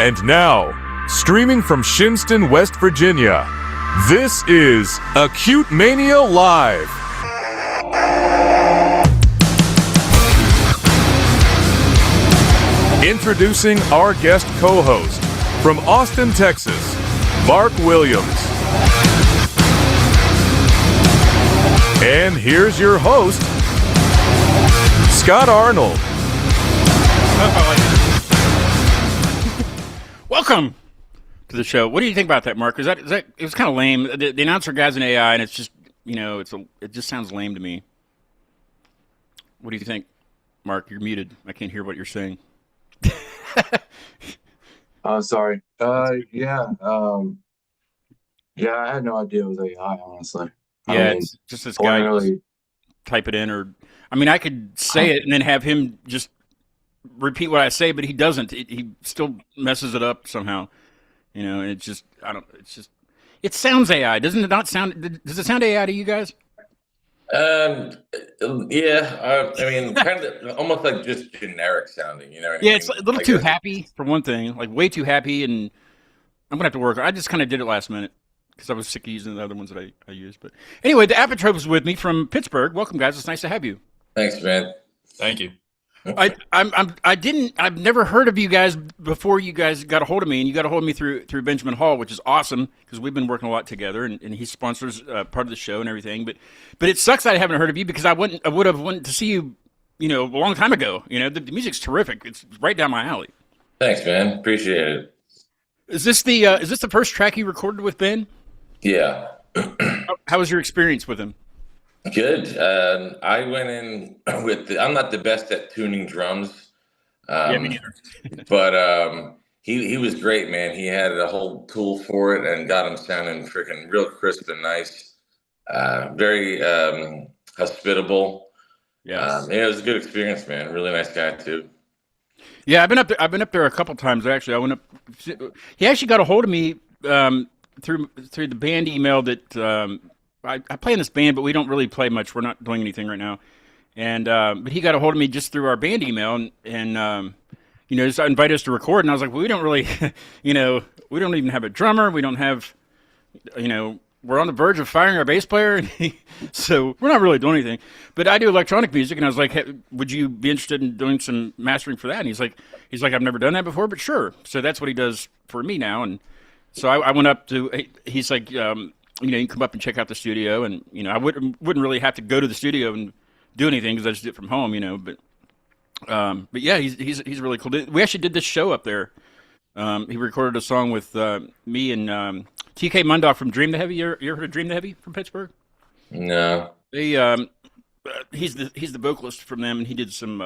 And now, streaming from Shinston, West Virginia, this is Acute Mania Live. Introducing our guest co-host from Austin, Texas, Mark Williams. And here's your host, Scott Arnold. Welcome to the show. What do you think about that, Mark? Is that it was kind of lame. The announcer guy's an AI, and it's just it just sounds lame to me. What do you think, Mark? You're muted. I can't hear what you're saying. Oh, sorry. Yeah. I had no idea it was AI, honestly. It's just this guy type it in, or I could say it and then have him just repeat what I say, but he doesn't. He still messes it up somehow. And it's just it sounds AI. Doesn't it not sound? Does it sound AI to you guys? Kind of almost like just generic sounding, you know what I mean? Yeah, it's a little too happy for one thing, like way too happy, and I'm gonna have to work. I just kind of did it last minute because I was sick of using the other ones that I used. But anyway, the Apotrope is with me from Pittsburgh. Welcome, guys. It's nice to have you. Thanks, man. Thank you. I've never heard of you guys before you guys got a hold of me, and you got a hold of me through Benjamin Hall, which is awesome because we've been working a lot together, and he sponsors part of the show and everything. But it sucks that I haven't heard of you because I would have wanted to see you, a long time ago. The music's terrific. It's right down my alley. Thanks, man. Appreciate it. Is this the first track you recorded with Ben? Yeah. How was your experience with him? Good. I went in with I'm not the best at tuning drums. Me neither. But he was great, man. He had a whole tool for it and got him sounding freaking real crisp and nice. Very hospitable. Yeah. It was a good experience, man. Really nice guy too. Yeah, I've been up there a couple times actually. I went up. He actually got a hold of me through the band email that. I play in this band, but we don't really play much. We're not doing anything right now. And but he got a hold of me just through our band email, and just invited us to record. And I was like, well, we don't really, we don't even have a drummer. We don't have, we're on the verge of firing our bass player, so we're not really doing anything. But I do electronic music, and I was like, hey, would you be interested in doing some mastering for that? And he's like, I've never done that before, but sure. So that's what he does for me now. And so I went up to. He's like. You can come up and check out the studio, and I wouldn't really have to go to the studio and do anything because I just did it from home, But yeah, he's really cool. We actually did this show up there. He recorded a song with me and TK Mundok from Dream the Heavy. You ever heard of Dream the Heavy from Pittsburgh? No. They he's the vocalist from them, and he did some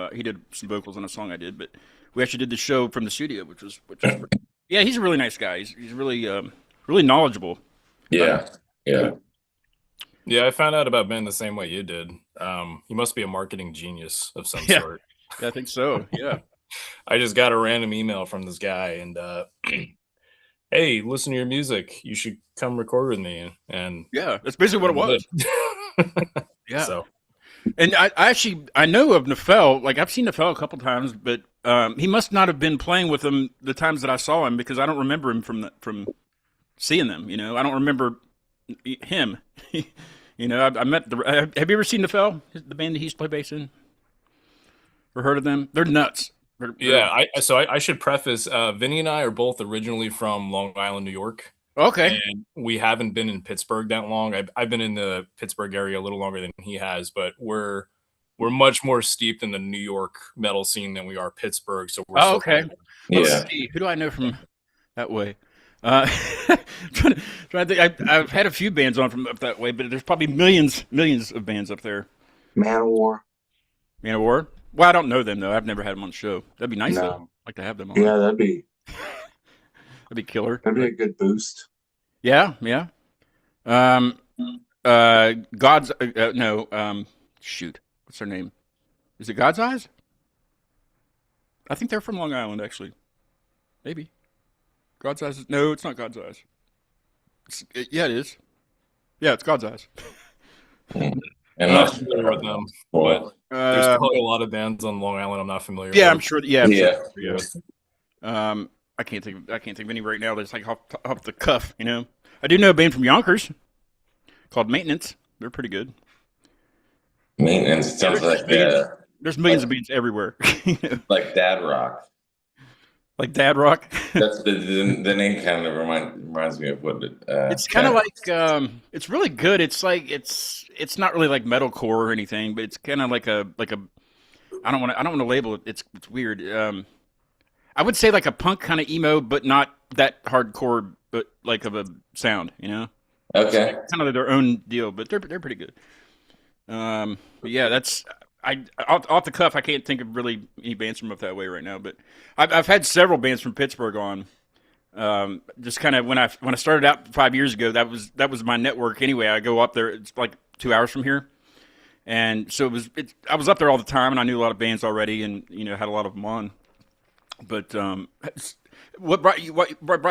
vocals on a song I did. But we actually did the show from the studio, which was yeah. He's a really nice guy. He's really really knowledgeable. Yeah. I found out about Ben the same way you did. He must be a marketing genius of some sort. I think so. Yeah. I just got a random email from this guy, and hey, listen to your music. You should come record with me. And yeah, that's basically what it was. Yeah. So, and I know of Nefel. Like I've seen Nefel a couple times, but he must not have been playing with them the times that I saw him because I don't remember him from seeing them. I don't remember him. I met have you ever seen Nefel, the band that he used to play bass in, or heard of them? They're nuts. I should preface, Vinny and I are both originally from Long Island, New York. Okay. And we haven't been in Pittsburgh that long. I've been in the Pittsburgh area a little longer than he has, but we're much more steeped in the New York metal scene than we are Pittsburgh. So we're okay. Let's see. Who do I know from that way? Trying to think. I've had a few bands on from up that way, but there's probably millions of bands up there. Man of War. Well, I don't know them though. I've never had them on the show. That'd be nice though. I'd like to have them on. Yeah, that'd be killer. That'd be a good boost. Yeah. God's shoot. What's their name? Is it God's Eyes? I think they're from Long Island actually. Maybe. God's Eyes? No, it's not God's Eyes. It is. Yeah, it's God's Eyes. I'm not familiar with them, but there's probably a lot of bands on Long Island I'm not familiar with. I'm sure. Yeah. Yeah. I can't think of any right now that's like off the cuff. You know, I do know a band from Yonkers called Maintenance. They're pretty good. Maintenance Yeah, sounds like there's millions of bands everywhere. You know, like Dad Rock. like Dad Rock. That's the name kind of reminds me of what It's kind of Dad. like it's really good. It's like it's not really like metalcore or anything, but it's kind of like a I don't want to label it. It's weird. I would say like a punk kind of emo, but not that hardcore, but like of a sound. You know, it's Okay. kind of their own deal, but they're pretty good. But yeah, that's off the cuff. I can't think of really any bands from up that way right now, but I've had several bands from Pittsburgh on. Just kind of when I started out 5 years ago, that was my network anyway. I go up there. It's like 2 hours from here, and so I was up there all the time, and I knew a lot of bands already, and had a lot of them on. But what brought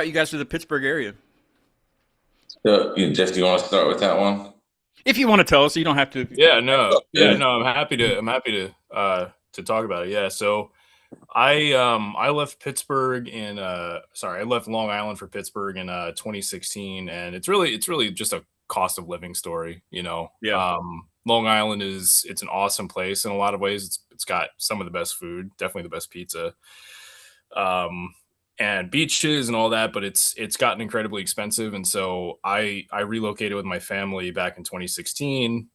you guys to the Pittsburgh area? So, Jess, do you want to start with that one? If you want to tell us, you don't have to. Yeah, no, Yeah. I'm happy to talk about it. Yeah, so I left Pittsburgh I left Long Island for Pittsburgh in 2016, and it's really just a cost of living story, you know. Yeah. Long Island it's an awesome place in a lot of ways. It's got some of the best food, definitely the best pizza. And beaches and all that, but it's gotten incredibly expensive. And so I relocated with my family back in 2016.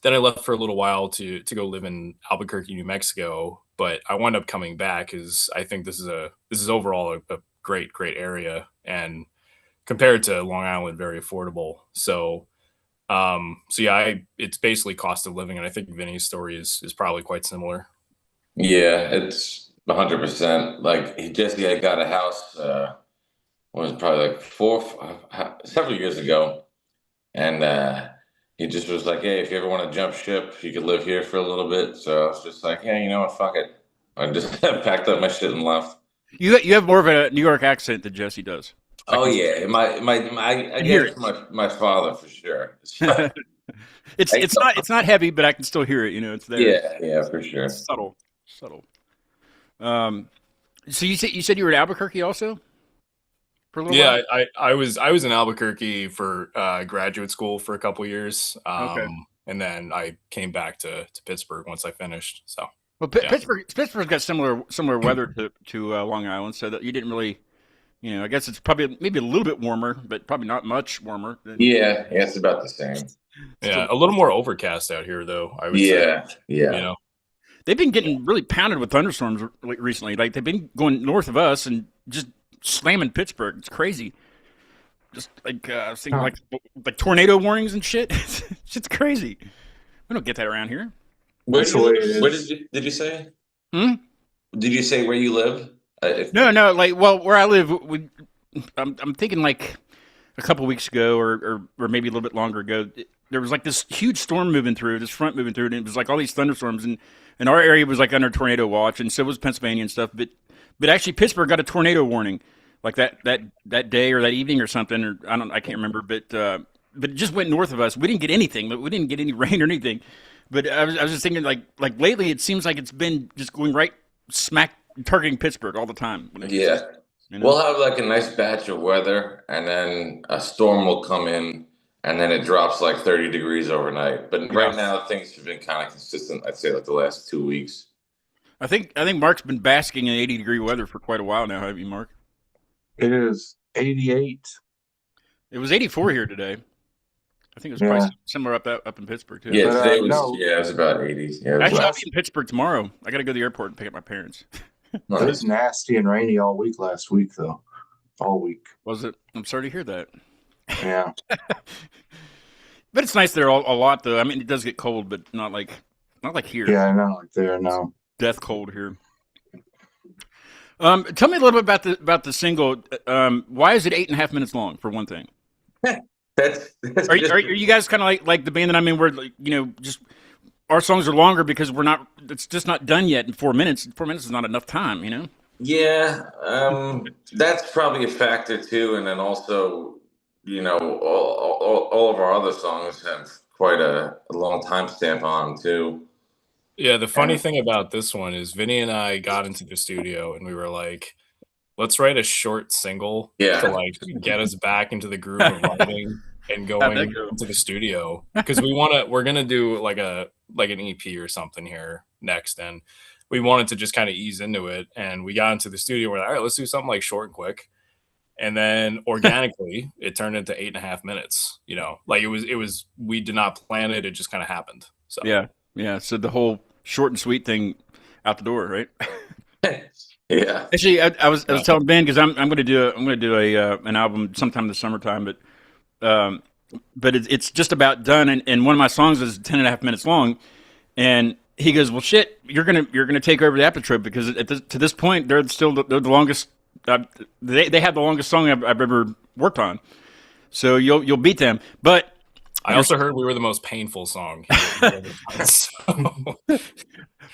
Then I left for a little while to go live in Albuquerque, New Mexico. But I wound up coming back because I think this is overall a great area, and compared to Long Island, very affordable. So yeah, it's basically cost of living, and I think Vinny's story is probably quite similar. Yeah, it's 100%. Like Jesse had got a house, what was it, probably like several years ago, and he just was like, "Hey, if you ever want to jump ship, you could live here for a little bit." So I was just like, "Yeah, you know what? Fuck it." I just packed up my shit and left. You have more of a New York accent than Jesse does. Oh yeah, I hear guess my father for sure. It's not heavy, but I can still hear it. It's there. Yeah, for sure. It's subtle. So you said you were in Albuquerque also for a little while? Yeah, I was in Albuquerque for graduate school for a couple years, Okay. and then I came back to Pittsburgh once I finished. So Well, yeah. Pittsburgh's got similar weather to Long Island, so that you didn't really, I guess it's probably maybe a little bit warmer, but probably not much warmer. Yeah, it's about the same. Yeah, a little more overcast out here, though. I would say. Yeah. You know, They've been getting really pounded with thunderstorms recently. Like they've been going north of us and just slamming Pittsburgh. It's crazy. Just like seeing like tornado warnings and shit. Shit's crazy. We don't get that around here. Where That's the way it is. Where did you say? Hmm? Did you say where you live? No. Like, well, where I live, I'm thinking like a couple weeks ago, or maybe a little bit longer ago, there was like this huge storm moving through, this front moving through, and it was like all these thunderstorms, and our area was like under tornado watch, and so was Pennsylvania and stuff. But actually, Pittsburgh got a tornado warning, like that day or that evening or something, or I can't remember, but it just went north of us. We didn't get anything, but we didn't get any rain or anything. But I was just thinking, like lately, it seems like it's been just going right smack targeting Pittsburgh all the time. Yeah. We'll have like a nice batch of weather, and then a storm will come in, and then it drops like 30 degrees overnight. But right now, things have been kind of consistent, I'd say, like the last 2 weeks. I think Mark's been basking in 80-degree weather for quite a while now, haven't you, Mark? It is 88. It was 84 here today. I think it was probably similar up in Pittsburgh too. Yeah, But, today was no. it was about 80. Yeah, Actually, I'll be in Pittsburgh tomorrow. I got to go to the airport and pick up my parents. It was nasty and rainy all week last week, though. All week. Was it? I'm sorry to hear that. Yeah. But it's nice there a lot, though. I mean, it does get cold, but not like here. Yeah, I know. Like there, no. Death cold here. Tell me a little bit about the single. Why is it 8.5 minutes long? For one thing, That's are you guys kind of like the band that I'm in, where just our songs are longer because it's just not done yet in 4 minutes. 4 minutes is not enough time, Yeah, that's probably a factor too, and then also, all of our other songs have quite a long timestamp on them too. Yeah, the funny thing about this one is Vinny and I got into the studio and we were like, let's write a short single Yeah. to like get us back into the groove of writing and going into the studio, because we're gonna do like an EP or something here next, and we wanted to just kind of ease into it, and we got into the studio. We're like, all right, let's do something like short and quick. And then organically it turned into 8.5 minutes, like it was, we did not plan it. It just kind of happened. So Yeah. So the whole short and sweet thing out the door, right? Yeah. Actually, I was telling Ben, because I'm going to do an album sometime this summertime, but it's just about done, and one of my songs is 10.5 minutes long, and he goes, well, shit, you're gonna take over the Apotrope, because to this point they're the longest. They have the longest song I've ever worked on, so you'll beat them. But I also heard we were the most painful song.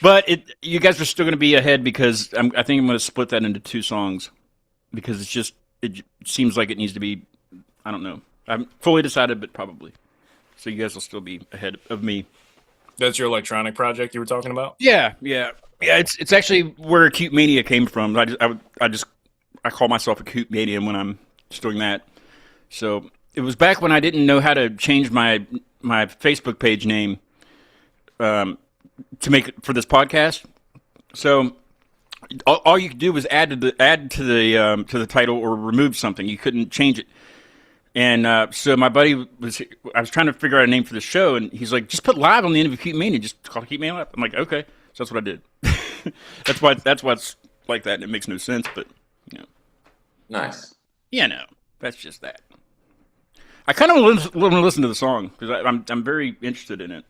But you guys are still going to be ahead, because I think I'm going to split that into 2 songs, because it seems like it needs to be. I don't know. I'm fully decided, but probably. So you guys will still be ahead of me. That's your electronic project you were talking about? Yeah. It's actually where Acute Mania came from. I call myself Acute Mania when I'm just doing that. So it was back when I didn't know how to change my Facebook page name to make it for this podcast. So all you could do was add to the title or remove something. You couldn't change it. And so my buddy I was trying to figure out a name for the show, and he's like, just put live on the end of Acute Mania, just call it Acute Mania Live. I'm like, okay. So that's what I did. that's why it's like that, and it makes no sense, but Nice. Yeah, no, that's just that. I kind of want to listen to the song, because I'm very interested in it.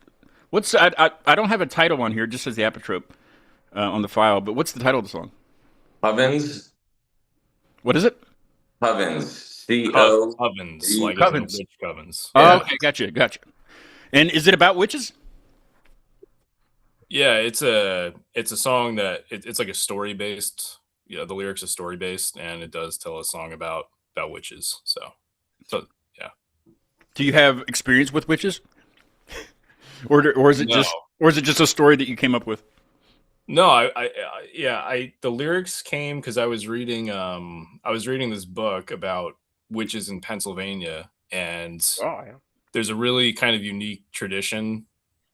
I don't have a title on here; it just says the Apotrope on the file. But what's the title of the song? Ovens. What is it? Ovens. Covens, like Covens. witch covens. Oh, okay, gotcha. And is it about witches? Yeah, it's a song that it's like a story based. Yeah, the lyrics are story based, and it does tell a song about witches. So yeah. Do you have experience with witches, or is it just a story that you came up with? No, the lyrics came because I was reading this book about witches in Pennsylvania, and there's a really kind of unique tradition,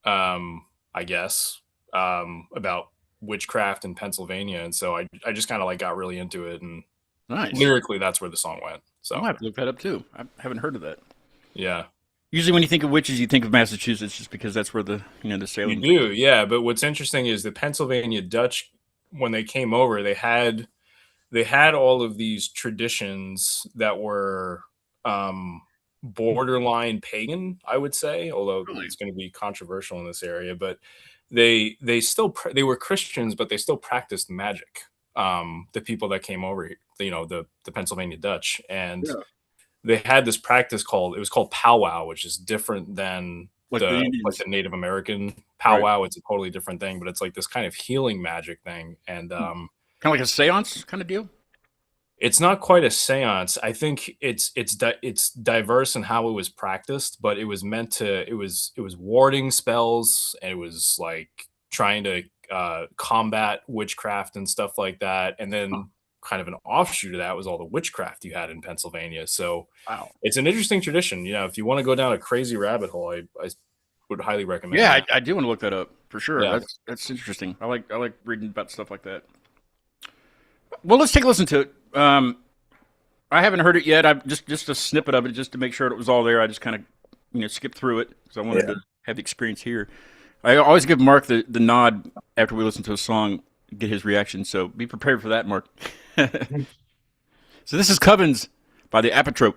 I guess, about witchcraft in Pennsylvania, and so I just kind of like got really into it, and lyrically that's where the song went. So I have to look that up too. I haven't heard of that. Yeah. Usually when you think of witches, you think of Massachusetts, just because that's where the Salem. You do, yeah. But what's interesting is the Pennsylvania Dutch, when they came over, they had all of these traditions that were borderline pagan, I would say, although it's going to be controversial in this area. But they were Christians, but they still practiced magic. The people that came over, the Pennsylvania Dutch, and they had this practice called powwow, which is different than the Native American powwow. Right. It's a totally different thing, but it's like this kind of healing magic thing, and kind of like a seance kind of deal. It's not quite a seance. I think it's diverse in how it was practiced, but it was meant to. It was warding spells, and it was like trying to combat witchcraft and stuff like that. And then kind of an offshoot of that was all the witchcraft you had in Pennsylvania. So it's an interesting tradition. If you want to go down a crazy rabbit hole, I would highly recommend. Yeah, I do want to look that up for sure. Yeah. That's interesting. I like reading about stuff like that. Well, let's take a listen to it. I haven't heard it yet. I just a snippet of it, just to make sure it was all there. I just kind of skipped through it because I wanted to have the experience here. I always give Mark the nod after we listen to a song, get his reaction. So be prepared for that, Mark. So this is Covens by the Apotrope.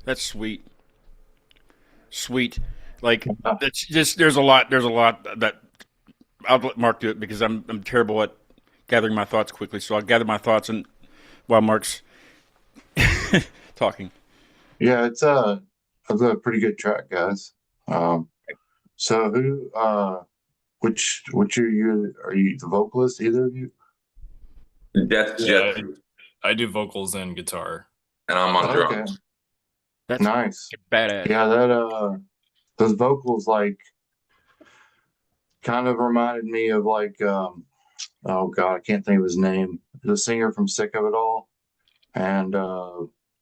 That's sweet. Sweet. Like that's just there's a lot that I'll let Mark do it because I'm terrible at gathering my thoughts quickly. So I'll gather my thoughts and while Mark's talking. Yeah, it's a pretty good track, guys. So which are you the vocalist? Either of you? That's Yeah, Jet, I do vocals and guitar. and I'm on Okay, drums. That's nice. badass. Yeah, those vocals like kind of reminded me of like oh god, I can't think of his name. The singer from Sick of It All, and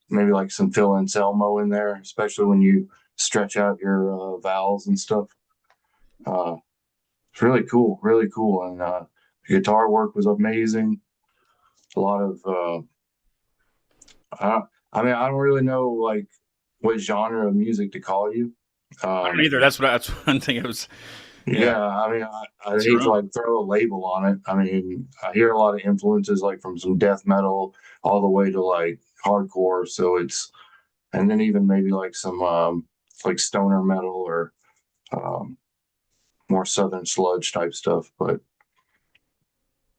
maybe like some Phil Anselmo in there, especially when you stretch out your vowels and stuff. It's really cool, and the guitar work was amazing. A lot of I mean, I don't really know like what genre of music to call you. I don't either. That's one thing. It was Yeah, I mean, I hate to like throw a label on it. I mean, I hear a lot of influences like from some death metal all the way to like hardcore. So and then even maybe like some like stoner metal or um, more southern sludge type stuff. But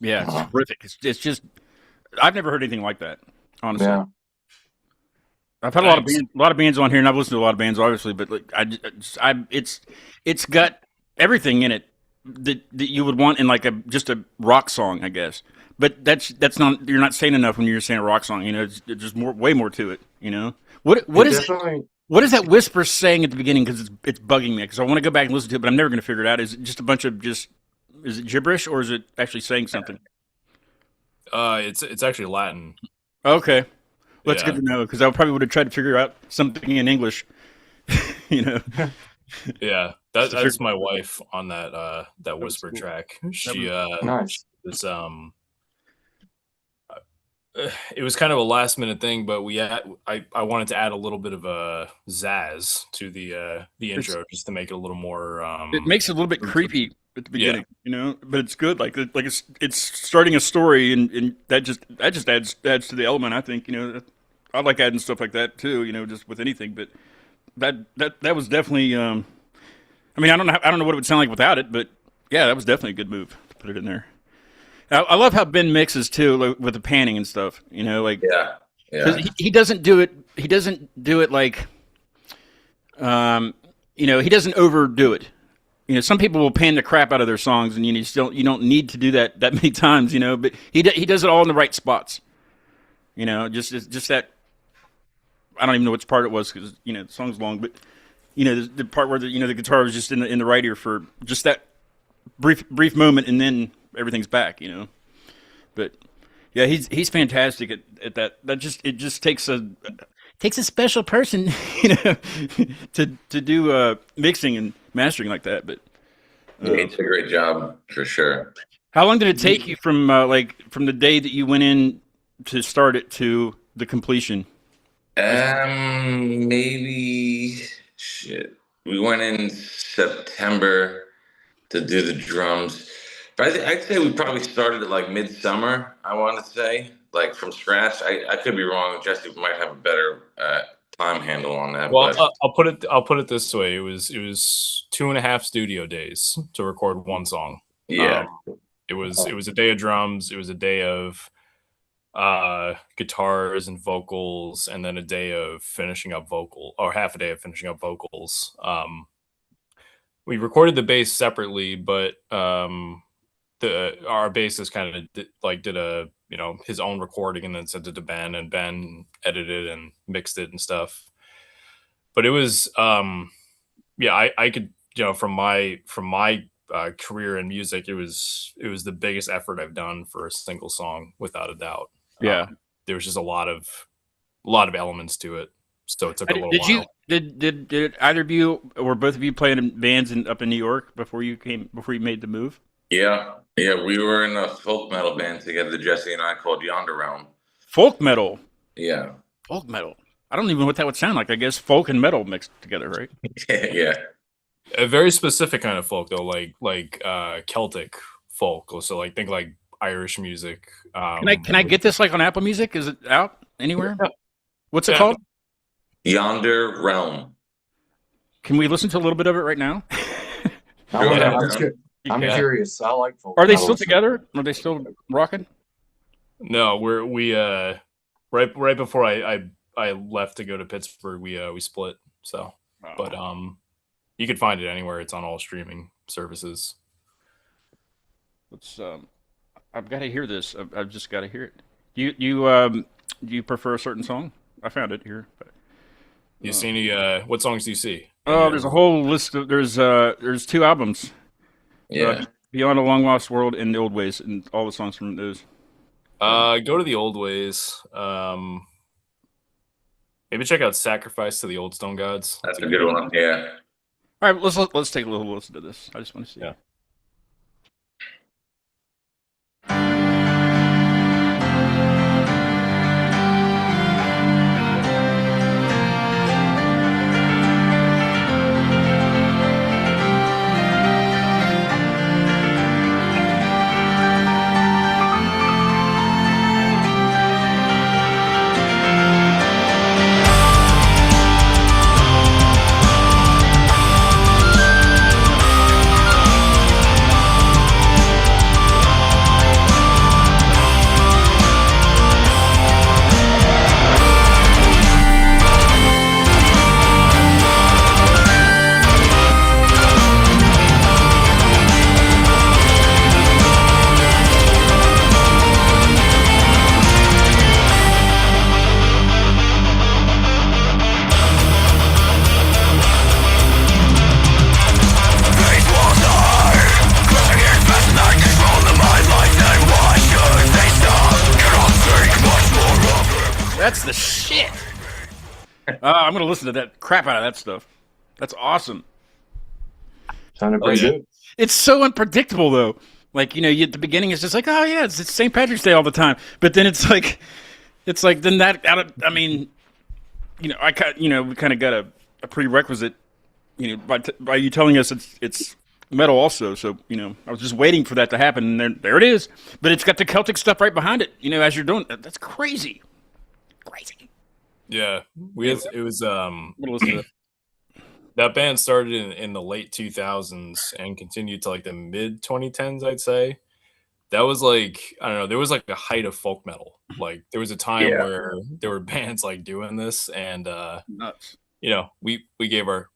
yeah, it's terrific. It's just I've never heard anything like that. Honestly, yeah, I've had a lot of bands on here, and I've listened to a lot of bands, obviously. But like, it's got everything in it that you would want in like just a rock song, I guess. But that's not you're not saying enough when you're saying a rock song. You know, it's just way more to it. You know, what is definitely. what is that whisper saying at the beginning? Because it's bugging me. Because I want to go back and listen to it, but I'm never going to figure it out. Is it just a bunch of is it gibberish or is it actually saying something? It's actually Latin. Okay. Well, that's Yeah. good to know because I probably would have tried to figure out something in English. You know, Yeah, that's my wife on that whisper cool. track. She Nice. was it was kind of a last minute thing, but I wanted to add a little bit of a zazz to the intro just to make it a little more it makes it a little bit creepy at the beginning, you know, but it's good. Like it's starting a story, and that just adds to the element. I think, you know, I like adding stuff like that too. You know, just with anything, but that was definitely. I mean, I don't know what it would sound like without it, but yeah, that was definitely a good move to put it in there. I love how Ben mixes too, like, with the panning and stuff. You know, like Yeah. he doesn't do it. He doesn't do it like, you know, he doesn't overdo it. You know, some people will pan the crap out of their songs, and you don't need to do that many times. You know, but he does it all in the right spots. You know, just that. I don't even know which part it was because, you know, the song's long, but you know the part where the guitar was just in the right ear for just that brief moment, and then everything's back. You know, but yeah, he's fantastic at that. It just takes a special person, you know, to do mixing and mastering like that. But Yeah, he did a great job for sure. how long did it take you from from the day that you went in to start it to the completion? Maybe shit. We went in September to do the drums, but I'd say we probably started at like midsummer. I want to say like from scratch. I could be wrong. Jesse might have a better time handle on that. Well, but I'll put it this way: it was 2.5 studio days to record one song. yeah, It was a day of drums. It was a day of guitars and vocals, and then a day of finishing up half a day of finishing up vocals. We recorded the bass separately, but our bassist kind of did a, you know, his own recording and then sent it to Ben, and Ben edited and mixed it and stuff. But it was yeah, I could, you know, from my career in music, it was the biggest effort I've done for a single song, without a doubt. Yeah, there was just a lot of elements to it, so it took a little while. Did either of you or both of you play in bands up in New York before you made the move? yeah. We were in a folk metal band together, Jesse and I, called Yonder Realm. Folk metal. Yeah, Folk metal. I don't even know what that would sound like. I guess folk and metal mixed together, right? yeah. A very specific kind of folk, though, like Celtic folk. So like think like Irish music. Can I get this like on Apple Music? Is it out anywhere? Yeah. What's it Yeah. called? Yonder Realm. Can we listen to a little bit of it right now? I'm curious. I like folk Are they metal, still so- together? Are they still rocking? No, we right before I left to go to Pittsburgh, we split. So, but you could find it anywhere. It's on all streaming services. Let's. I've got to hear this. I've just got to hear it. Do you prefer a certain song? I found it here. But, You see any? What songs do you see? oh, there's a whole list of. There's 2 albums. Yeah. Beyond a Long Lost World and The Old Ways, and all the songs from those. Go to The Old Ways. Maybe check out Sacrifice to the Old Stone Gods. That's a good one. Yeah. All right, let's take a little listen to this. I just want to see. Yeah. That's the shit. I'm gonna listen to that crap out of that stuff. That's awesome. Sounded pretty good. It's so unpredictable though. Like, you know, at the beginning it's just like, oh yeah, it's St. Patrick's Day all the time. But then it's like then that out of, I mean, you know, we kind of got a prerequisite, you know, by you telling us it's metal also. So, you know, I was just waiting for that to happen, and there it is. But it's got the Celtic stuff right behind it. You know, as you're doing that's crazy. Crazy. Yeah, it was I'm gonna listen to that band started in the late 2000s and continued to like the mid 2010s, I'd say. That was like, I don't know, there was like a height of folk metal. Like there was a time where there were bands like doing this, and nuts. you know, we gave our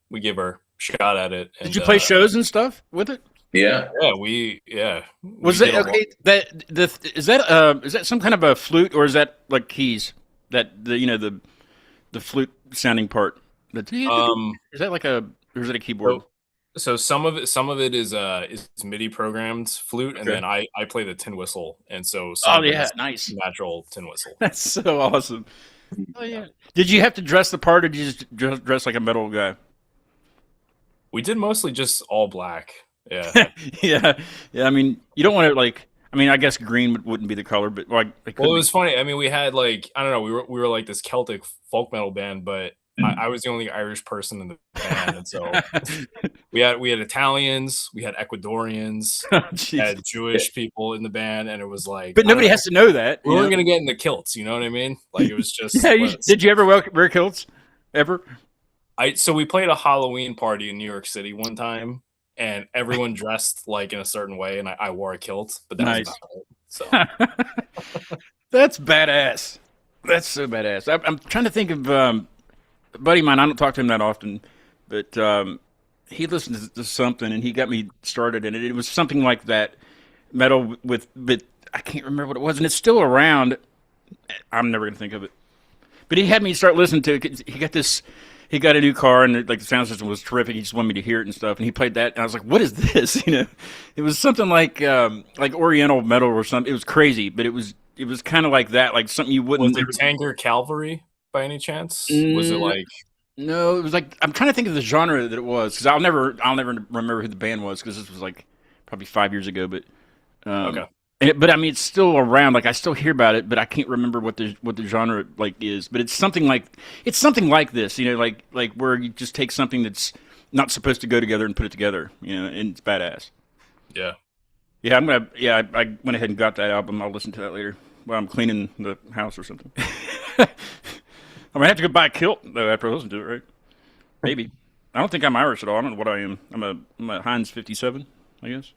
shot at it. And, Did you play shows and stuff with it? Yeah. Was it okay? Is that some kind of a flute, or is that like keys? That the flute sounding part. Is that like or is it a keyboard? So some of it is MIDI programmed flute, and then I play the tin whistle, and so nice natural tin whistle. That's so awesome. Oh yeah. Did you have to dress the part, or did you just dress like a metal guy? We did mostly just all black. Yeah. yeah. I mean, you don't want to like. I mean, I guess green wouldn't be the color, but like. Well, it was funny. I mean, we had like, I don't know, we were like this Celtic folk metal band, but I was the only Irish person in the band, and so we had Italians, we had Ecuadorians, we had Jewish people in the band, and it was like. But nobody has to know that. We weren't gonna get in the kilts, you know what I mean? Like it was just. Did you ever wear kilts? Ever? So we played a Halloween party in New York City one time. And everyone dressed like in a certain way, and I wore a kilt, but that was about it. So that's badass. That's so badass. I'm trying to think of a buddy of mine. I don't talk to him that often, but he listens to something, and he got me started in it. It was something like that, metal but I can't remember what it was, and it's still around. I'm never gonna think of it. But he had me start listening to it. He got a new car, and like the sound system was terrific. He just wanted me to hear it and stuff. And he played that, and I was like, "What is this?" You know, it was something like Oriental metal or something. It was crazy, but it was kind of like that, like something you wouldn't. Was it Tanger Calvary by any chance? Was it like? No, it was like, I'm trying to think of the genre that it was, because I'll never remember who the band was, because this was like probably 5 years ago. But okay. But I mean, it's still around. Like I still hear about it, but I can't remember what the genre like is. But it's something like this, you know, like where you just take something that's not supposed to go together and put it together, you know, and it's badass. Yeah. Yeah, I went ahead and got that album. I'll listen to that later while I'm cleaning the house or something. I might have to go buy a kilt though after I listen to it, right? Maybe. I don't think I'm Irish at all. I don't know what I am. I'm a Heinz 57, I guess.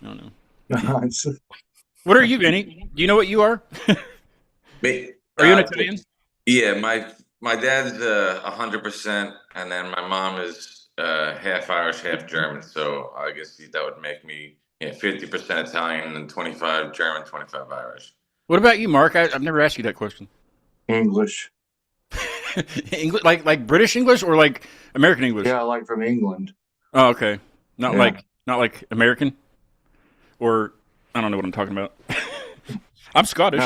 I don't know. What are you, Vinny? Do you know what you are? Me, Are you an Italian? Yeah, my dad's 100%, and then my mom is half Irish, half German. So I guess that would make me 50% Italian and 25 German, 25 Irish. What about you, Mark? I've never asked you that question. English. English, like British English or like American English? Yeah, like from England. Oh, okay. Not Yeah. like American, or I don't know what I'm talking about. I'm Scottish. No.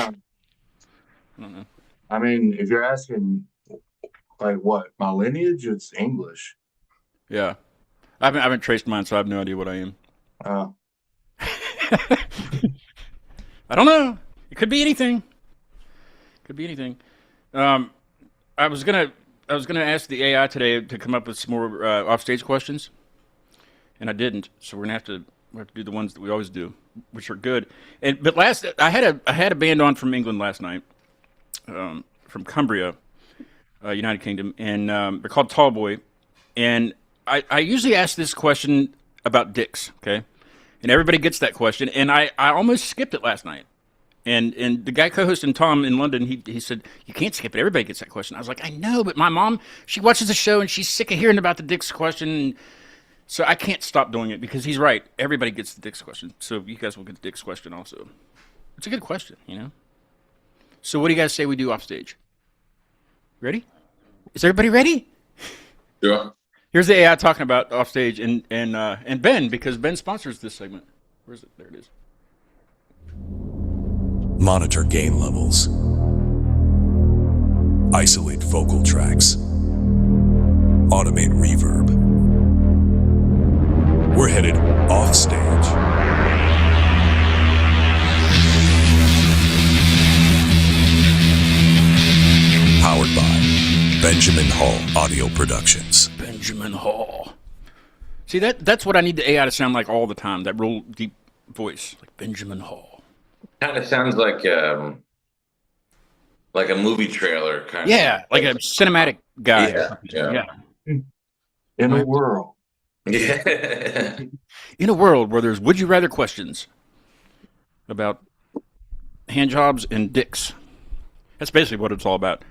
I don't know. I mean, if you're asking, like, what my lineage, it's English. Yeah, I haven't traced mine, so I have no idea what I am. I don't know. It could be anything. Could be anything. I was gonna ask the AI today to come up with some more offstage questions, and I didn't. So we have to do the ones that we always do, which are good. But I had a band on from England last night, from Cumbria, United Kingdom, and they're called Tallboy. And I usually ask this question about dicks, okay? And everybody gets that question, and I almost skipped it last night. And the guy co-hosting Tom in London, he said, you can't skip it. Everybody gets that question. I was like, I know, but my mom, she watches the show, and she's sick of hearing about the dicks question. So I can't stop doing it because he's right. Everybody gets the dicks question. So you guys will get the dicks question also. It's a good question, you know? So what do you guys say we do off stage? Ready? Is everybody ready? Sure. Here's the AI talking about off stage and Ben, because Ben sponsors this segment. Where's it? There it is. Monitor gain levels. Isolate vocal tracks. Automate reverb. We're headed off stage. Powered by Benjamin Hall Audio Productions. Benjamin Hall. See, that's what I need the AI to sound like all the time. That real deep voice, like Benjamin Hall. Kind of sounds like a movie trailer, kind of. Yeah, like a cinematic guy. Yeah. In a world. Yeah. In a world where there's would you rather questions about hand jobs and dicks. That's basically what it's all about.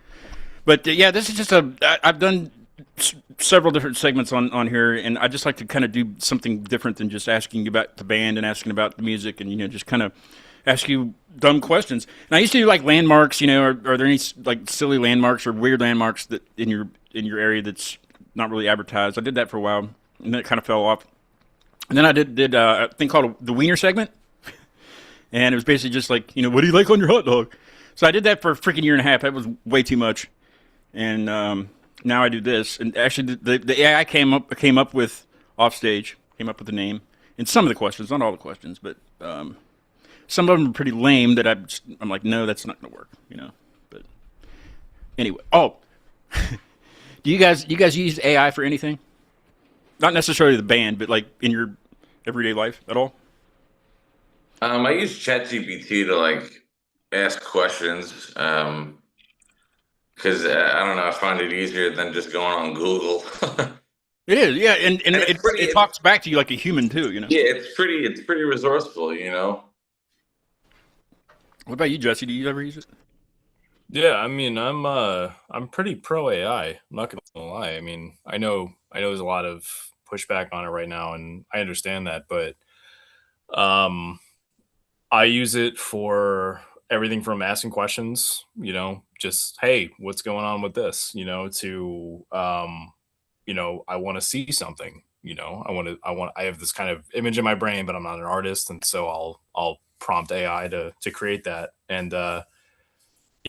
But yeah, this is just I've done several different segments on here, and I just like to kind of do something different than just asking about the band and asking about the music, and just kind of ask you dumb questions. And I used to do like landmarks. Are there any like silly landmarks or weird landmarks that in your area that's not really advertised? I did that for a while, and then it kind of fell off. And then I did a thing called the Wiener segment, and it was basically just like what do you like on your hot dog? So I did that for a freaking year and a half. That was way too much, and now I do this. And actually, the AI came up with offstage, came up with the name and some of the questions, not all the questions, but some of them are pretty lame that I'm like, no, that's not going to work, But anyway, do you guys use AI for anything? Not necessarily the band, but like in your everyday life at all? I use ChatGPT to like ask questions because I don't know, I find it easier than just going on Google. It is, yeah, and it talks back to you like a human too, Yeah, it's pretty resourceful, What about you, Jesse? Do you ever use it? Yeah, I mean, I'm pretty pro AI. I'm not gonna lie. I mean, I know there's a lot of pushback on it right now, and I understand that, but I use it for everything from asking questions, just hey, what's going on with this, to I want to see something, I have this kind of image in my brain, but I'm not an artist, and so I'll prompt AI to create that, and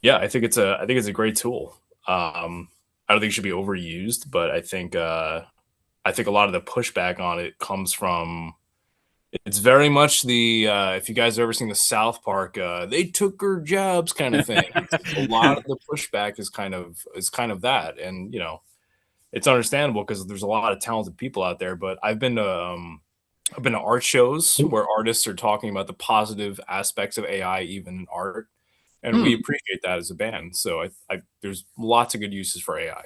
yeah, I think it's a great tool. I don't think it should be overused, but I think a lot of the pushback on it comes from it's very much the if you guys have ever seen the South Park they took her jobs kind of thing. A lot of the pushback is kind of that, and it's understandable because there's a lot of talented people out there. But I've been to art shows where artists are talking about the positive aspects of AI, even in art. and we appreciate that as a band. So there's lots of good uses for AI.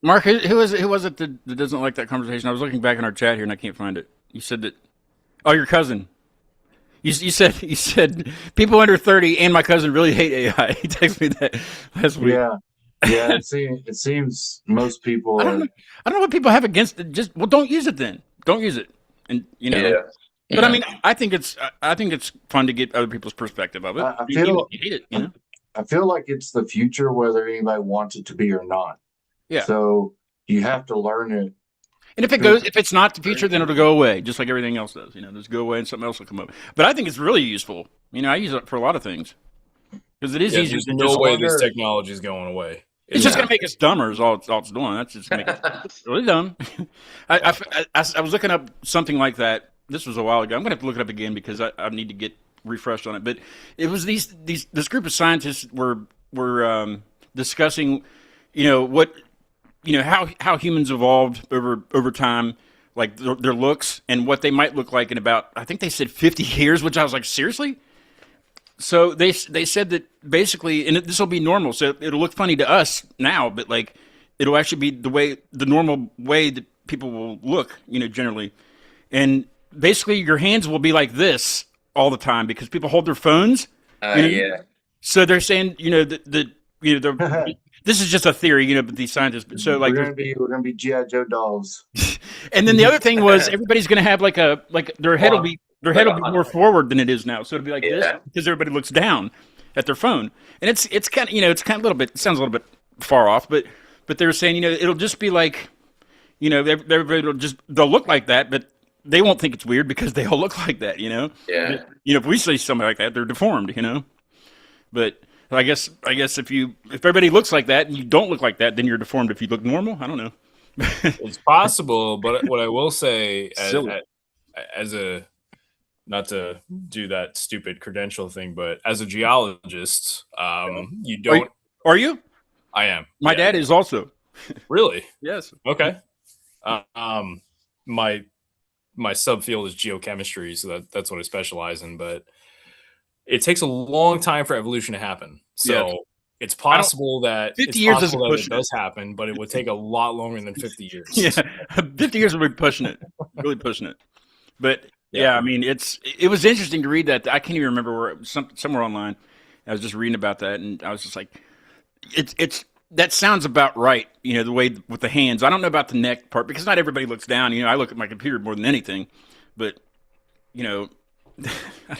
Mark, who was it that doesn't like that conversation? I was looking back in our chat here and I can't find it. You said that. Oh, your cousin. You said people under 30 and my cousin really hate AI. He texted me that last week. Yeah. It seems most people I don't know what people have against it. Just don't use it then. Don't use it. And Yeah. But I mean, I think it's fun to get other people's perspective of it. I Even feel- if you hate it, I feel like it's the future, whether anybody wants it to be or not. Yeah. So you have to learn it. And if it's not the future, then it'll go away, just like everything else does. Just go away and something else will come up. But I think it's really useful. I use it for a lot of things because it is easier. There's To no just way wonder. this technology is going away. It's just going to make us dumber. Is all it's doing. That's just make us really dumb. I was looking up something like that. This was a while ago. I'm going to have to look it up again because I need to get refreshed on it. But it was this group of scientists were discussing, how humans evolved over time, like their looks and what they might look like in about, I think they said 50 years, which I was like, seriously? So they said that basically, and this will be normal, so it'll look funny to us now, but like it'll actually be the normal way that people will look, generally. And basically, your hands will be like this all the time because people hold their phones. Yeah. So they're saying, this is just a theory, but these scientists. So like, we're gonna be GI Joe dolls. and then the other thing was everybody's going to have their head will be more forward than it is now. So it'll be like this because everybody looks down at their phone. And it's kind of, a little bit, it sounds a little bit far off, but they're saying, it'll just be like, everybody they'll look like that, but they won't think it's weird because they all look like that, Yeah. If we say something like that, they're deformed, But I guess if everybody looks like that and you don't look like that, then you're deformed if you look normal. I don't know. It's possible, but what I will say, as a, not to do that stupid credential thing, but as a geologist, you don't. Are you? I am. My dad is also. Really? Yes. Okay. My subfield is geochemistry, so that's what I specialize in. But it takes a long time for evolution to happen. So it's possible that 50 years it does happen, but it would take a lot longer than 50 years. Yeah, 50 years would be pushing it, really pushing it. But yeah, I mean, it was interesting to read that. I can't even remember where somewhere online. I was just reading about that, and I was just like, it's that sounds about right. The way with the hands. I don't know about the neck part because not everybody looks down. I look at my computer more than anything, but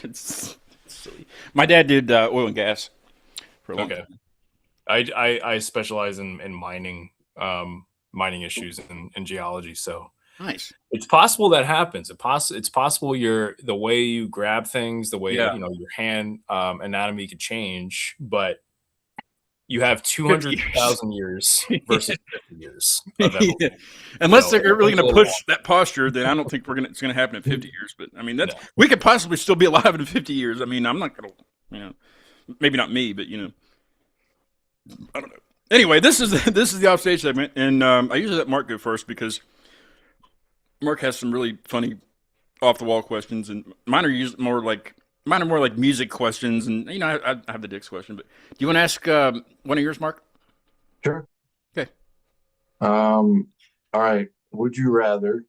it's silly. My dad did oil and gas for a long time. I specialize in mining issues and geology. So nice. It's possible that happens. It's possible the way you grab things, the way your hand anatomy could change, but you have 200,000 years versus 50 years. Unless they're really going to push that posture, then I don't think it's going to happen in 50 years. But I mean, we could possibly still be alive in 50 years. I mean, I'm not going to, maybe not me, but I don't know. Anyway, this is the offstage segment, and I usually let Mark go first because Mark has some really funny off the wall questions, and mine are more like music questions, and I have the Dick's question. But do you want to ask one of yours, Mark? Sure. Okay. All right. Would you rather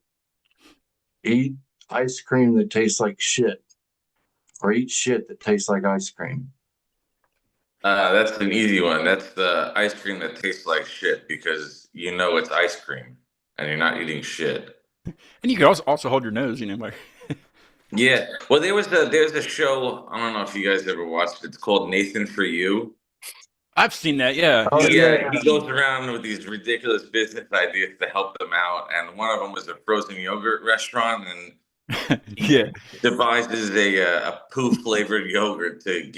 eat ice cream that tastes like shit, or eat shit that tastes like ice cream? That's an easy one. That's the ice cream that tastes like shit because it's ice cream and you're not eating shit. And you can also hold your nose, Mark. Yeah. Well, there's a show. I don't know if you guys ever watched it. It's called Nathan for You. I've seen that. Yeah. Oh, Yeah. He goes around with these ridiculous business ideas to help them out, and one of them was a frozen yogurt restaurant, and yeah, devises a poo flavored yogurt to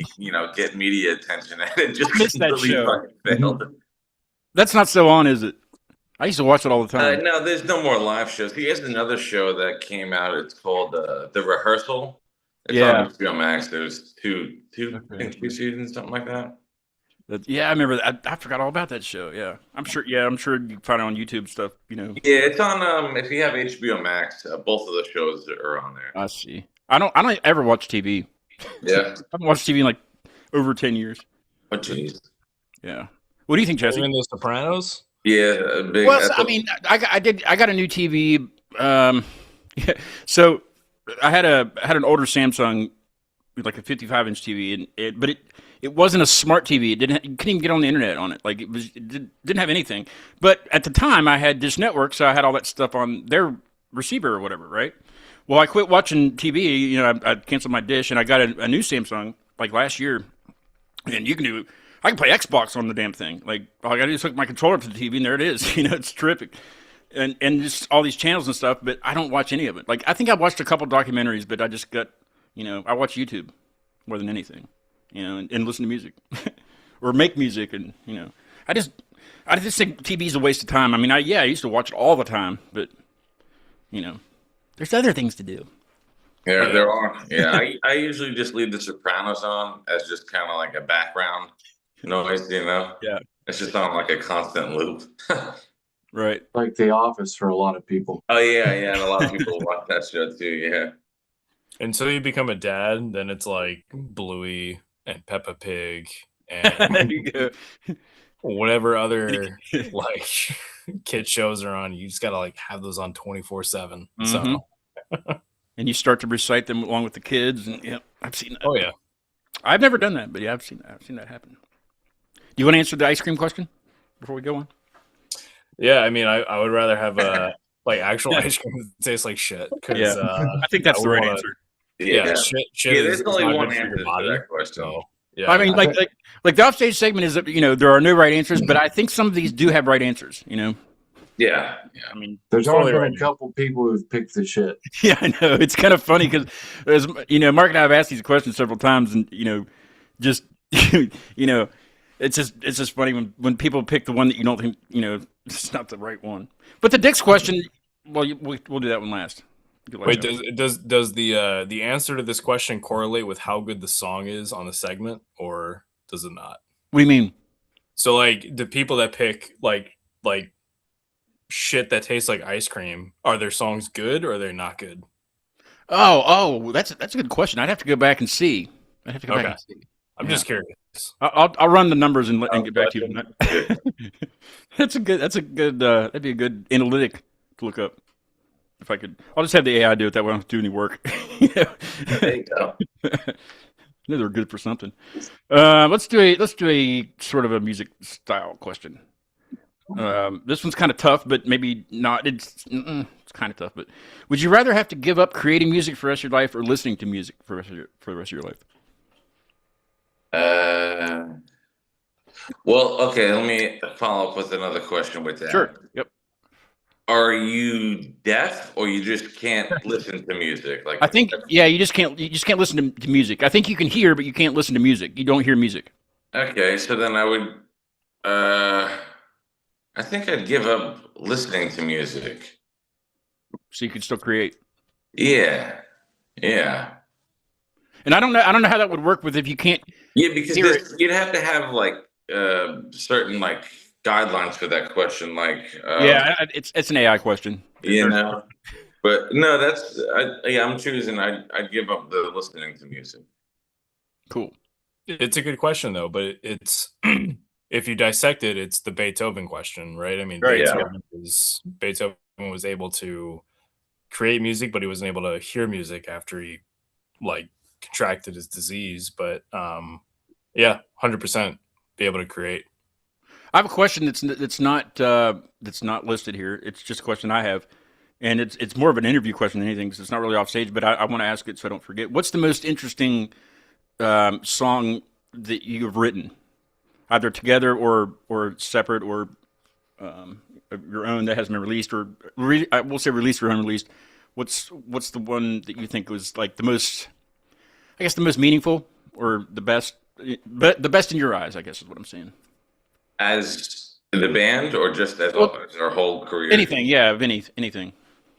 get media attention, and it just missed that show. Failed. That's not so on, is it? I used to watch it all the time. No, there's no more live shows. He has another show that came out. It's called The Rehearsal. It's on HBO Max. There's two seasons, something like that. Yeah, I remember that. I forgot all about that show. Yeah, I'm sure you can find it on YouTube stuff. Yeah, it's on. If you have HBO Max, both of the shows are on there. I see. I don't ever watch TV. Yeah, I haven't watched TV in like over 10 years. Oh, jeez. Yeah. What do you think, Jesse? Even The Sopranos? Yeah, a big. Well, I mean, I got a new TV. Yeah, so I had an older Samsung, like a 55-inch TV, and it wasn't a smart TV. You couldn't even get on the internet on it. Like didn't have anything. But at the time, I had Dish Network, so I had all that stuff on their receiver or whatever, right? Well, I quit watching TV. You know, I canceled my Dish, and I got a new Samsung like last year, and I can play Xbox on the damn thing. Like all I got to do is hook my controller up to the TV, and there it is. You know, it's terrific. And just all these channels and stuff, but I don't watch any of it. Like I think I watched a couple documentaries, but I just got, I watch YouTube more than anything, and listen to music or make music, and I just think TV is a waste of time. I mean, I used to watch it all the time, but there's other things to do. Yeah, there are. Yeah, I usually just leave The Sopranos on as just kind of like a background noise. Yeah, it's just on like a constant loop. Right. Like The Office for a lot of people. Oh yeah, and a lot of people watch that show too. Yeah. Until you become a dad, then it's like Bluey and Peppa Pig and There you go. whatever other like kid shows are on. You just gotta like have those on 24/7. So And you start to recite them along with the kids, and I've seen that. oh yeah, I've never done that, but yeah, I've seen that happen. Do you want to answer the ice cream question before we go on? yeah. I mean, I would rather have a like actual ice cream that tastes like shit. Yeah. I think that's the right answer. Yeah, shit there's only not one good for answer your to body. that question. So, yeah, I mean, like the offstage segment is that there are no right answers, but I think some of these do have right answers. Yeah. I mean, There's Totally only been right. a couple people who've picked the shit. yeah, I know it's kind of funny because Mark and I have asked these questions several times, and just it's just funny when people pick the one that you don't think it's not the right one. But the Dick's question, well, we'll do that one last. Wait, does the answer to this question correlate with how good the song is on the segment, or does it not? What do you mean? So like the people that pick like shit that tastes like ice cream, are their songs good or are they not good? Oh, that's a good question. I'd have to go back and see. I'd have to go back and see. I'm just curious. I'll run the numbers and get back to you. That's a good. That'd be a good analytic to look up. If I could, I'll just have the AI do it. That way, I don't have to do any work. There you go. I know they're good for something. Let's do a sort of a music style question. This one's kind of tough, but maybe not. It's kind of tough. But would you rather have to give up creating music for the rest of your life or listening to music for the rest of your life? Well, okay. Let me follow up with another question with that. Sure. Yep. Are you deaf or you just can't listen to music? Like I think you just can't listen to music. I think you can hear, but you can't listen to music. You don't hear music. Okay, so then I would. I think I'd give up listening to music. So you can still create. Yeah. And I don't know how that would work with if you can't. Yeah, because Hear you'd have to have like certain like guidelines for that question. Like it's an AI question. But no, I'm choosing. I'd give up the listening to music. Cool. It's a good question though, but it's if you dissect it, it's the Beethoven question, right? I mean, Right, Beethoven was able to create music, but he wasn't able to hear music after he like contracted his disease. But 100% be able to create. I have a question that's not listed here. It's just a question I have, and it's more of an interview question than anything because it's not really off stage. But I want to ask it so I don't forget. What's the most interesting song that you've written, either together or separate or your own that hasn't been released, or we'll say released or unreleased? What's the one that you think was like the most meaningful or the best, but the best in your eyes? I guess is what I'm saying. As the band, or just as our whole career? Anything, yeah, of anything.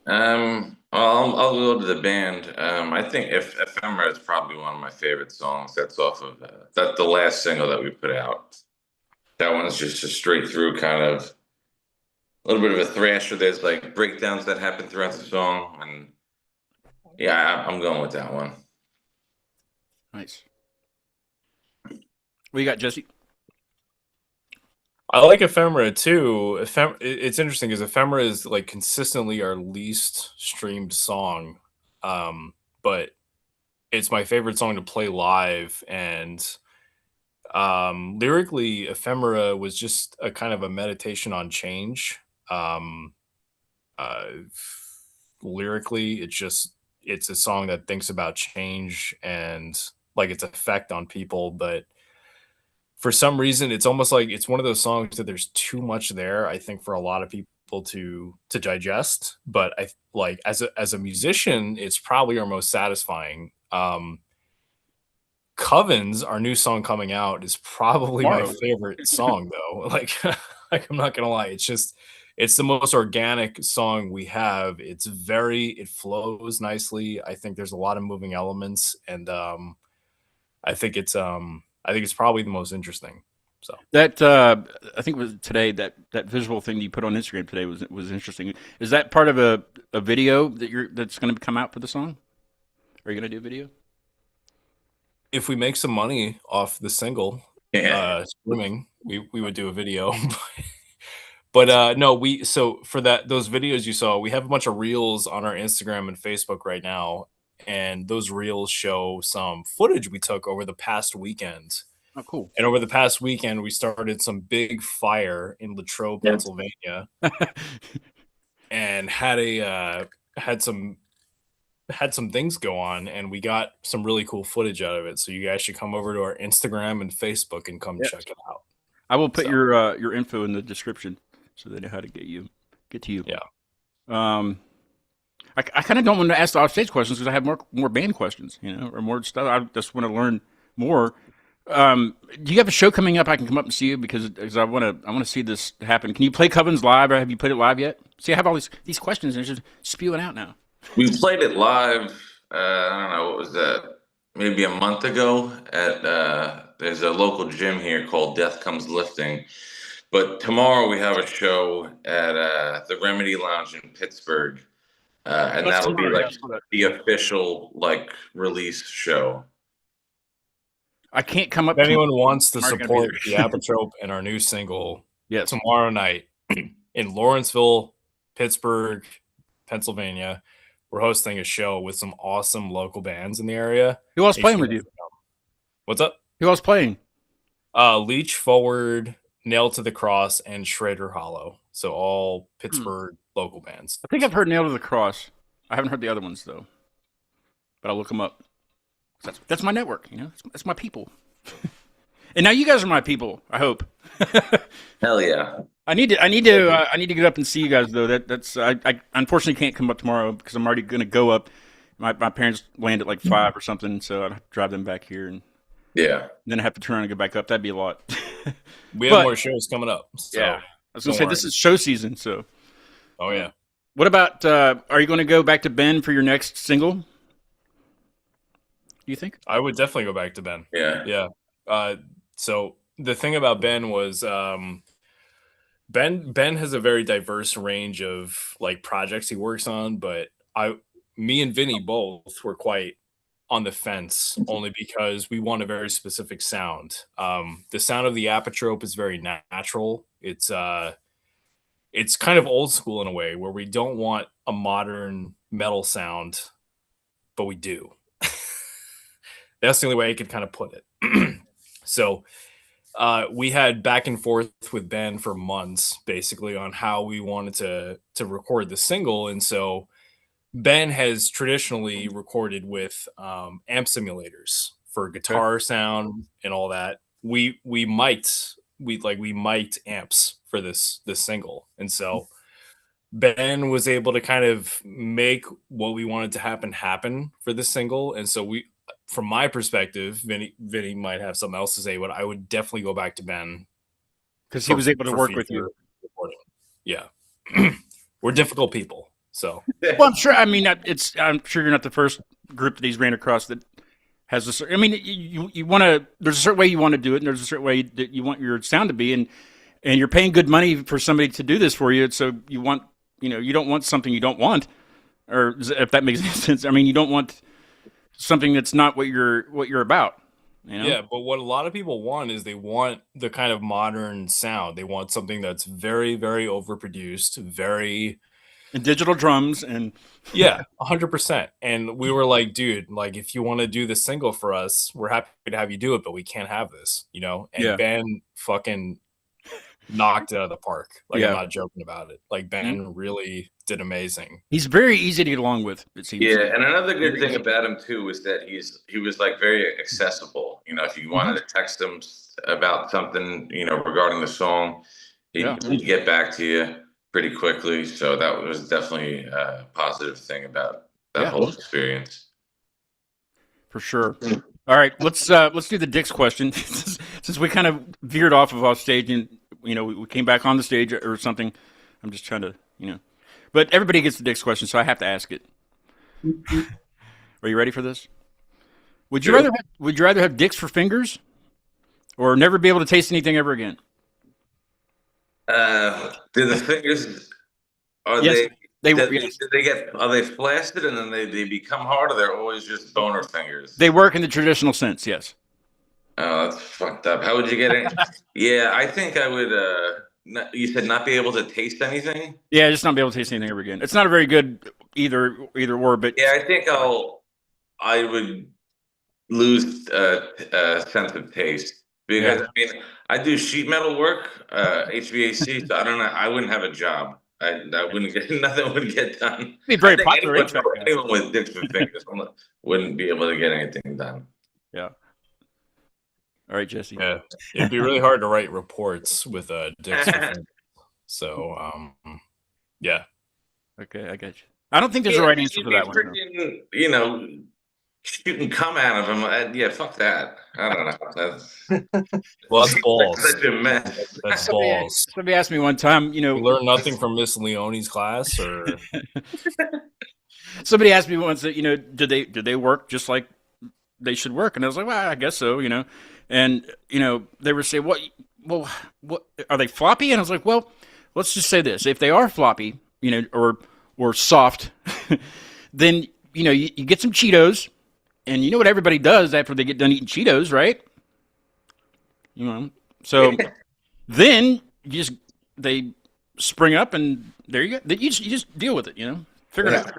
I'll go to the band. I think if Ephemera is probably one of my favorite songs. That's off of that's the last single that we put out. That one's just a straight through kind of a little bit of a thrasher. There's like breakdowns that happen throughout the song, and I'm going with that one. Nice. What you got, Jesse? I like Ephemera too. It's interesting because Ephemera is like consistently our least streamed song, but it's my favorite song to play live. And lyrically, Ephemera was just a kind of a meditation on change. Uh, Lyrically, it's a song that thinks about change and like its effect on people, but for some reason it's almost like it's one of those songs that there's too much there, I think, for a lot of people to digest. But I like as a musician, it's probably our most satisfying. Covens, our new song coming out, is probably my favorite song though. Like I'm not gonna lie, it's the most organic song we have. It flows nicely. I think there's a lot of moving elements, and I think it's probably the most interesting. So That I think it was today that visual thing that you put on Instagram today was interesting. Is that part of a video that's going to come out for the song? Are you going to do a video? if we make some money off the single streaming, we would do a video. But no, so for those videos you saw, we have a bunch of reels on our Instagram and Facebook right now, and those reels show some footage we took over the past weekend. Oh, cool. And over the past weekend, we started some big fire in Latrobe, Pennsylvania, and had some things go on, and we got some really cool footage out of it. So you guys should come over to our Instagram and Facebook and come check it out. I will put your info in the description so they know how to get to you. Yeah. I kind of don't want to ask the offstage questions because I have more band questions, or more stuff. I just want to learn more. Do you have a show coming up? I can come up and see you because I want to see this happen. Can you play Covens live, or have you played it live yet? See, I have all these questions and it's just spewing out now. We played it live. I don't know, what was that? Maybe a month ago at there's a local gym here called Death Comes Lifting. But tomorrow we have a show at the Remedy Lounge in Pittsburgh, and that'll be like the official release show. I can't come up. If anyone wants to support the Apotrope and our new single, tomorrow night in Lawrenceville, Pittsburgh, Pennsylvania, we're hosting a show with some awesome local bands in the area. Who else playing with you? What's up? Who else playing? Leech Forward, Nail to the Cross, and Schrader Hollow. So all Pittsburgh local bands. I think I've heard Nail to the Cross. I haven't heard the other ones though, but I'll look them up. That's my network, That's my people. And now you guys are my people. I hope. Hell yeah. I need to get up and see you guys though. I unfortunately can't come up tomorrow because I'm already going to go up. My parents land at 5 or something, so I'd drive them back here and then I have to turn around and go back up. That'd be a lot. We have more shows coming up. So I was going to say this is show season, so. Oh yeah. What about? Are you going to go back to Ben for your next single? Do you think? I would definitely go back to Ben. Yeah. So the thing about Ben was Ben has a very diverse range of projects he works on, but me and Vinny both were quite on the fence only because we want a very specific sound. The sound of the Apotrope is very natural. It's kind of old school in a way where we don't want a modern metal sound, but we do. That's the only way I could kind of put it. So we had back and forth with Ben for months, basically, on how we wanted to record the single. And so Ben has traditionally recorded with amp simulators for guitar sound and all that. We mic'd amps for this single. And so Ben was able to kind of make what we wanted to happen for this single. And so from my perspective, Vinny might have something else to say, but I would definitely go back to Ben because he was able to work with you. Recording. Yeah, we're difficult people, so. Well, I'm sure. I mean, I'm sure you're not the first group that he's ran across that has this. I mean, you want to. There's a certain way you want to do it, and there's a certain way that you want your sound to be, and you're paying good money for somebody to do this for you. So you want, you don't want something you don't want, or if that makes any sense. I mean, you don't want something that's not what you're about. You know? Yeah, but what a lot of people want is they want the kind of modern sound. They want something that's very, very overproduced, very And digital drums and yeah, 100%. And we were like, dude, like if you want to do this single for us, we're happy to have you do it, but we can't have this, you know? And Yeah. Ben fucking knocked it out of the park. Like Yeah. I'm not joking about it. Like Ben really did amazing. he's very easy to get along with, it seems. Yeah, and another good thing about him too was that he was like very accessible. You know, if you wanted to text him about something, you know, regarding the song, he'd get back to you pretty quickly. So that was definitely a positive thing about that whole experience. For sure. All right, let's do the Dick's question since we kind of veered off stage and you know we came back on the stage or something. I'm just trying to but everybody gets the Dick's question, so I have to ask it. Are you ready for this? Would you rather have dicks for fingers, or never be able to taste anything ever again? Do the fingers are Yes, they get are they flaccid and then they become hard, or they're always just boner fingers? They work in the traditional sense, yes. Oh, that's fucked up. How would you get it? Yeah, I think I would. You said not be able to taste anything. Yeah, just not be able to taste anything ever again. It's not a very good either or, but yeah, I think I would lose sense of taste because I mean I do sheet metal work, HVAC. So I don't know. I wouldn't have a job. I wouldn't get nothing would get done. Be very popular. Anyone with dicks and fingers wouldn't be able to get anything done. Yeah. All right, Jesse. Yeah, it'd be really hard to write reports with dicks. So, yeah. Okay, I got you. I don't think there's a right answer for that one. Freaking, you know, shooting cum out of him. Yeah, fuck that. I don't know. Well, that's balls. Such a mess. That's balls. Somebody asked me one time, you learn nothing from Miss Leone's class, or somebody asked me once that did they work just like they should work, and I was like, well, I guess so, and they would say, what are they floppy? And I was like, well, let's just say this: if they are floppy, or soft, then you get some Cheetos, and you know what everybody does after they get done eating Cheetos, right? So then they spring up, and there you go. You just deal with it, figure it out.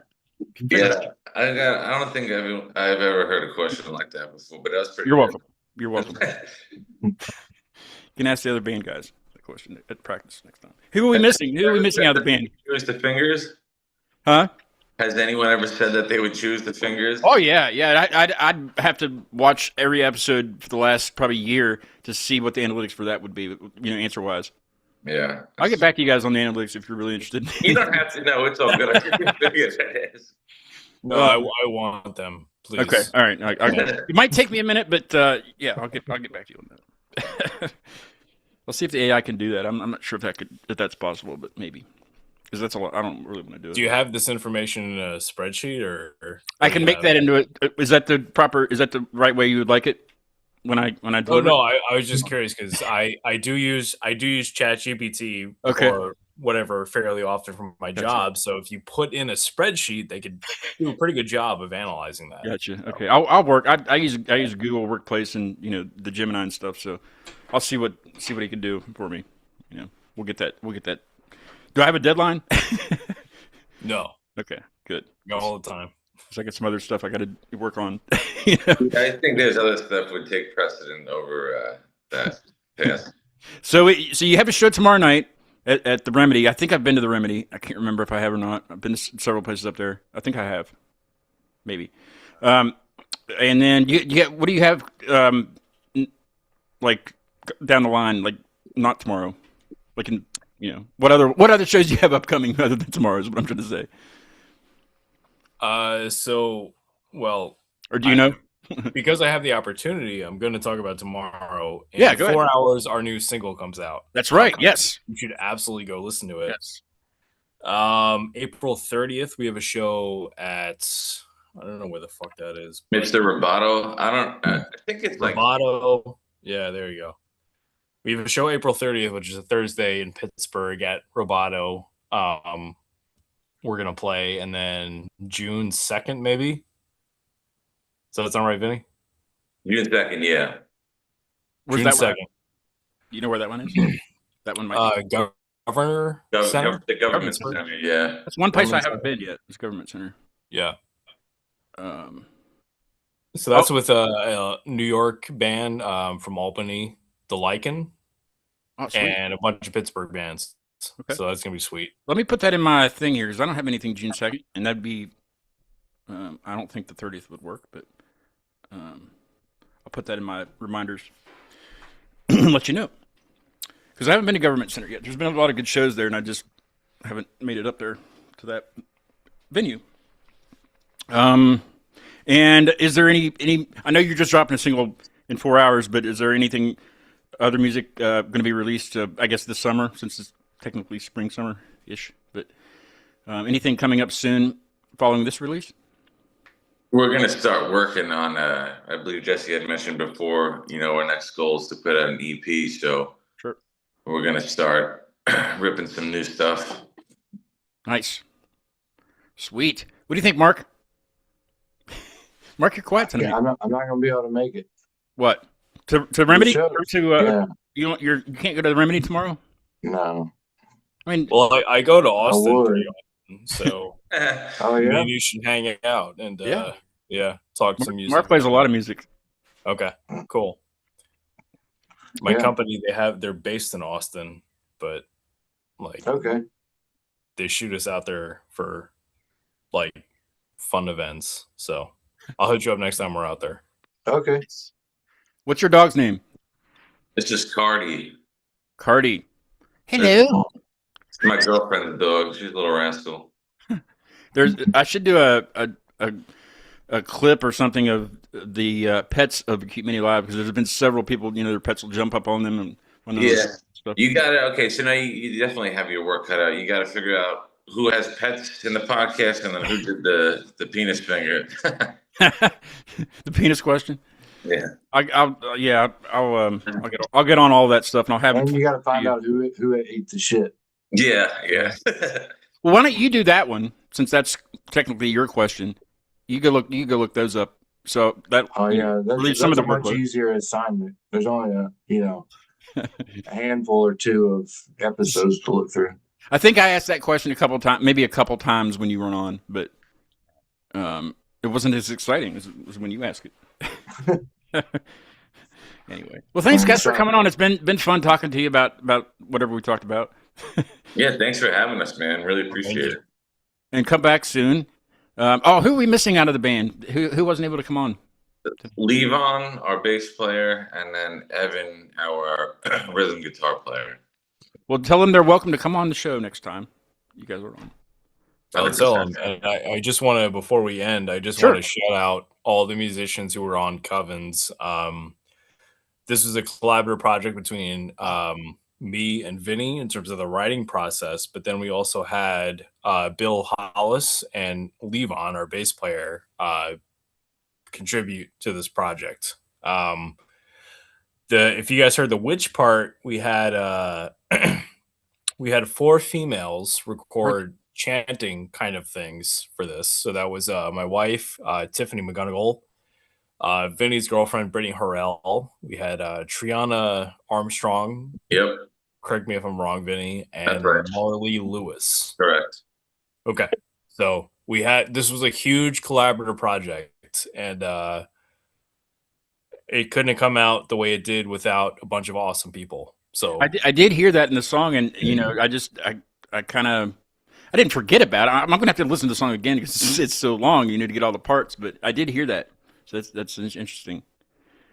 Yeah, I don't think I've ever heard a question like that before, but that was pretty. You're welcome. You're welcome. You can ask the other band guys the question at practice next time. Who are we missing? Who are we missing out of the band? Choose the fingers? Huh? Has anyone ever said that they would choose the fingers? Oh yeah. I'd have to watch every episode for the last probably year to see what the analytics for that would be. Answer wise. Yeah. I'll get back to you guys on the analytics if you're really interested. You don't have to know. It's all good. It is. No, I want them. Please. Okay. All right. It might take me a minute, but yeah, I'll get back to you on that. I'll see if the AI can do that. I'm not sure if that's possible, but maybe. Because that's a lot. I don't really want to do it. Do you have this information in a spreadsheet, or I can make that into it? Is that the right way you would like it? When I do it? No, I was just curious because I do use ChatGPT or whatever fairly often for my job. So if you put in a spreadsheet, they could do a pretty good job of analyzing that. Gotcha. Okay, I'll work. I use Google Workplace and the Gemini and stuff. So I'll see what he can do for me. We'll get that. Do I have a deadline? No. Okay. Good. Go all the time. So I got some other stuff I got to work on. I think there's other stuff would take precedent over that. Yes. So you have a show tomorrow night at the Remedy. I think I've been to the Remedy. I can't remember if I have or not. I've been to several places up there. I think I have. Maybe. And then you get, what do you have like down the line, like not tomorrow? Like what other shows do you have upcoming other than tomorrow is what I'm trying to say. Or do you know? Because I have the opportunity, I'm going to talk about tomorrow. In 4 hours, our new single comes out. That's right. Yes. You should absolutely go listen to it. Yes. April 30th, we have a show at, I don't know where the fuck that is. Mr. Roboto. I think it's like Roboto. Yeah, there you go. We have a show April 30th, which is a Thursday in Pittsburgh at Roboto. We're going to play. And then June 2nd, maybe. So that's all right, Vinny? June 2nd, yeah. Where's June that one? 2nd. You know where that one is? That one might be. Governor Center? The government Center. center, yeah. That's one place I Government haven't Center. been yet. It's Government Center. Yeah. Um, So that's with a New York band from Albany, The Lichen, oh, sweet. and a bunch of Pittsburgh bands. Okay. So that's going to be sweet. Let me put that in my thing here because I don't have anything June 2nd, and that'd be. I don't think the 30th would work, but I'll put that in my reminders. Let you know. Because I haven't been to Government Center yet. There's been a lot of good shows there, and I just haven't made it up there to that venue. And is there any? I know you're just dropping a single in 4 hours, but is there anything, other music going to be released? I guess this summer, since it's technically spring summer ish. But anything coming up soon following this release? We're going to start working on, I believe Jesse had mentioned before, our next goal is to put out an EP. So Sure. We're going to start ripping some new stuff. Nice. Sweet. What do you think, Mark? Mark, you're quiet tonight. Yeah, I'm not going to be able to make it. What? To Remedy? show. Or to Yeah. you can't go to the Remedy tomorrow? No. I mean, Well, I go to Austin would. pretty often, so Oh yeah. maybe you should hang out and talk some music. Mark plays a lot of music. Okay, cool. My Yeah. company, they're based in Austin, but like Okay. they shoot us out there for like fun events. So I'll hit you up next time we're out there. Okay. What's your dog's name? It's just Cardi. Cardi. Hello. It's my girlfriend's dog. She's a little rascal. I should do a clip or something of the pets of Acute Mania Live because there's been several people, their pets will jump up on them and one of those stuff. You got to, okay, so now you definitely have your work cut out. You got to figure out who has pets in the podcast and then who did the penis finger. The penis question. Yeah. I'll get on all that stuff and I'll have And it. you got to find out who ate the shit. Yeah. Well, why don't you do that one since that's technically your question? You go look those up. So that That's some of the a much workload. easier assignment. There's only a handful or two of episodes to look through. I think I asked that question maybe a couple times when you weren't on, but it wasn't as exciting as when you asked it. Anyway, well, thanks guys for coming on. It's been fun talking to you about whatever we talked about. Yeah, thanks for having us, man. Really appreciate it. And come back soon. Who are we missing out of the band? Who wasn't able to come on? Levon, our bass player, and then Evan, our rhythm guitar player. Well, tell them they're welcome to come on the show next time you guys are on. I'll tell them. And I just want to, before we end, want to shout out all the musicians who were on Covens. This was a collaborative project between me and Vinny in terms of the writing process, but then we also had Bill Hollis and Levon, our bass player, contribute to this project. If you guys heard the witch part, we had we had 4 females record chanting kind of things for this. So that was my wife, Tiffany McGonigal, Vinny's girlfriend, Brittany Harrell. We had Triana Armstrong. Yep. Correct me if I'm wrong, Vinny. And right. Marley Lewis. Correct. Okay. So this was a huge collaborative project, and it couldn't have come out the way it did without a bunch of awesome people. So I did hear that in the song, and I kind of I didn't forget about it. I'm going to have to listen to the song again because it's so long. You need to get all the parts, but I did hear that, so that's interesting.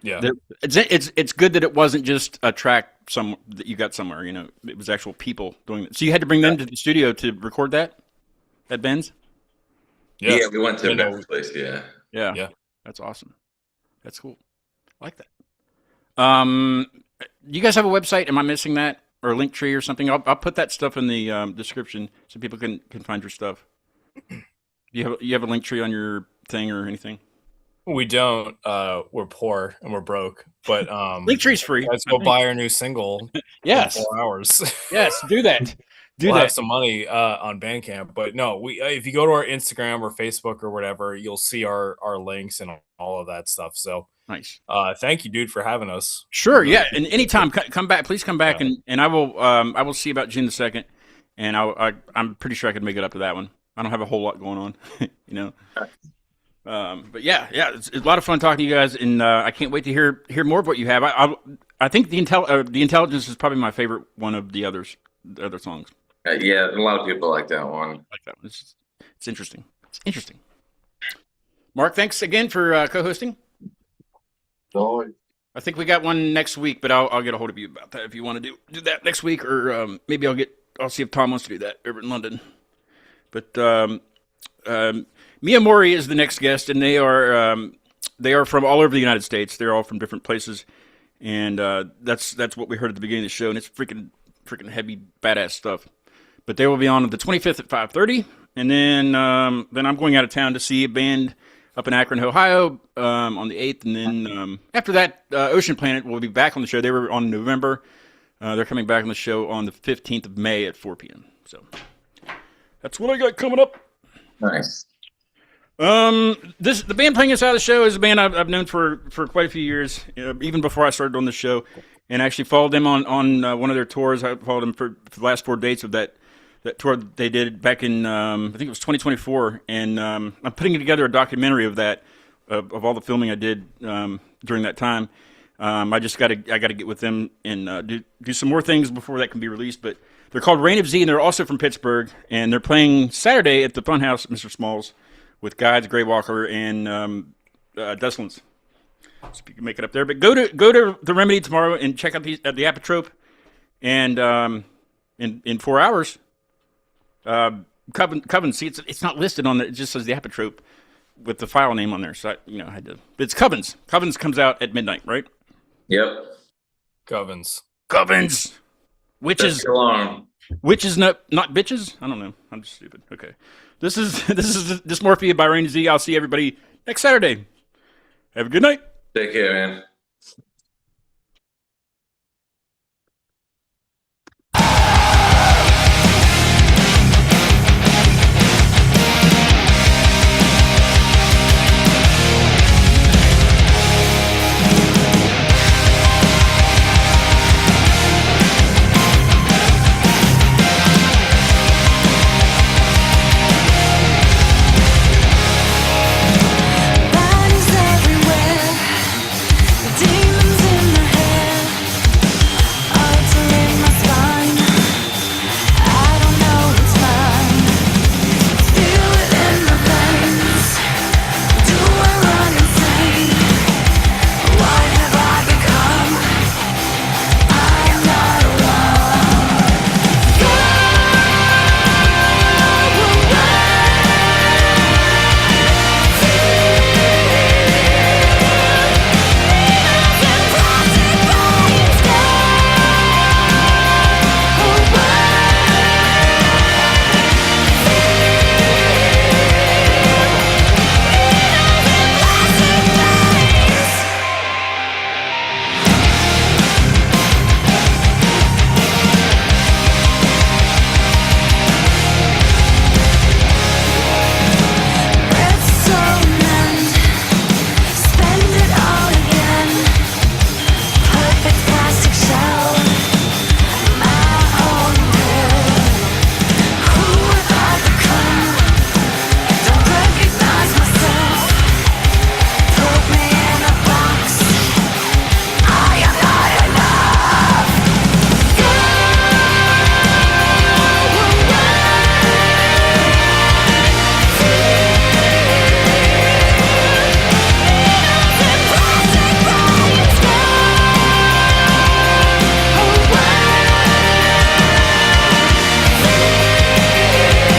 Yeah, it's good that it wasn't just a track that you got somewhere. It was actual people doing it. So you had to bring them to the studio to record that at Ben's. Yeah, we went to Ben's place. Yeah. That's awesome. That's cool. I like that. You guys have a website? Am I missing that, or a link tree or something? I'll put that stuff in the description so people can find your stuff. You have a link tree on your thing or anything? We don't. We're poor and we're broke. But Linktree's free. Let's go buy our new single. Yes. In 4 hours. Yes, do that. We'll have some money on Bandcamp. But no, if you go to our Instagram or Facebook or whatever, you'll see our links and all of that stuff. So Nice. Thank you, dude, for having us. Sure. Really Yeah. And anytime, come back. Please come back, Yeah. and I will see about June the 2nd, and I'm pretty sure I could make it up to that one. I don't have a whole lot going on, you know. But yeah, it's a lot of fun talking to you guys, and I can't wait to hear more of what you have. I think the intelligence is probably my favorite one of the other songs. Yeah, a lot of people like that one. I like that one. It's interesting. It's interesting. Mark, thanks again for co-hosting. So I think we got one next week, but I'll get a hold of you about that if you want to do that next week, or maybe I'll see if Tom wants to do that over in London. But Mia Mori is the next guest, and they are from all over the United States. They're all from different places, and that's what we heard at the beginning of the show, and it's freaking heavy, badass stuff. But they will be on the 25th at 5:30, and then I'm going out of town to see a band up in Akron, Ohio, on the 8th, and then after that, Ocean Planet will be back on the show. They were on in November. They're coming back on the show on the 15th of May at 4 p.m. So that's what I got coming up. Nice. The band playing us out of the show is a band I've known for quite a few years, even before I started on the show, and actually followed them on one of their tours. I followed them for the last 4 dates of that tour that they did back in I think it was 2024, and I'm putting together a documentary of that, of all the filming I did during that time. I got to get with them and do some more things before that can be released. But they're called Reign of Z, and they're also from Pittsburgh, and they're playing Saturday at the Funhouse at Mr. Small's with Guides, Grey Walker, and Dustlands. So if you can make it up there, but go to the Remedy tomorrow and check out the Apotrope, and in 4 hours. Coven. See, it's not listed on it. It just says the Apotrope with the file name on there. So I had to. It's Covens. Covens comes out at midnight, right? Yep. Covens. Witches. Alarm. Witches, not bitches. I don't know. I'm just stupid. Okay. This is Dysmorphia by Reign of Z. I'll see everybody next Saturday. Have a good night. Take care, man.